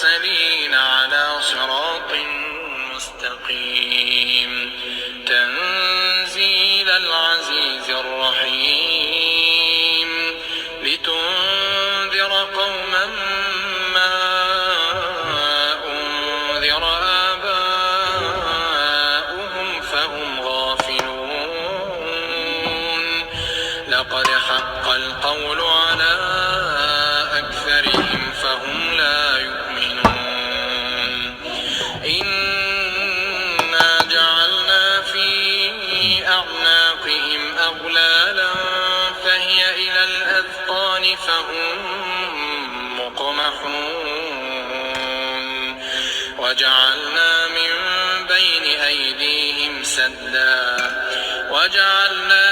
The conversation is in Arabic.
المرسلين على صراط مستقيم تنزيل العزيز الرحيم لتنذر قوما ما أنذر آباؤهم فهم غافلون لقد حق القول على أكثرهم فهم لا يؤمنون إنا جعلنا في أعناقهم أغلالا فهي إلى الأذقان فهم مقمحون وجعلنا من بين أيديهم سدا وجعلنا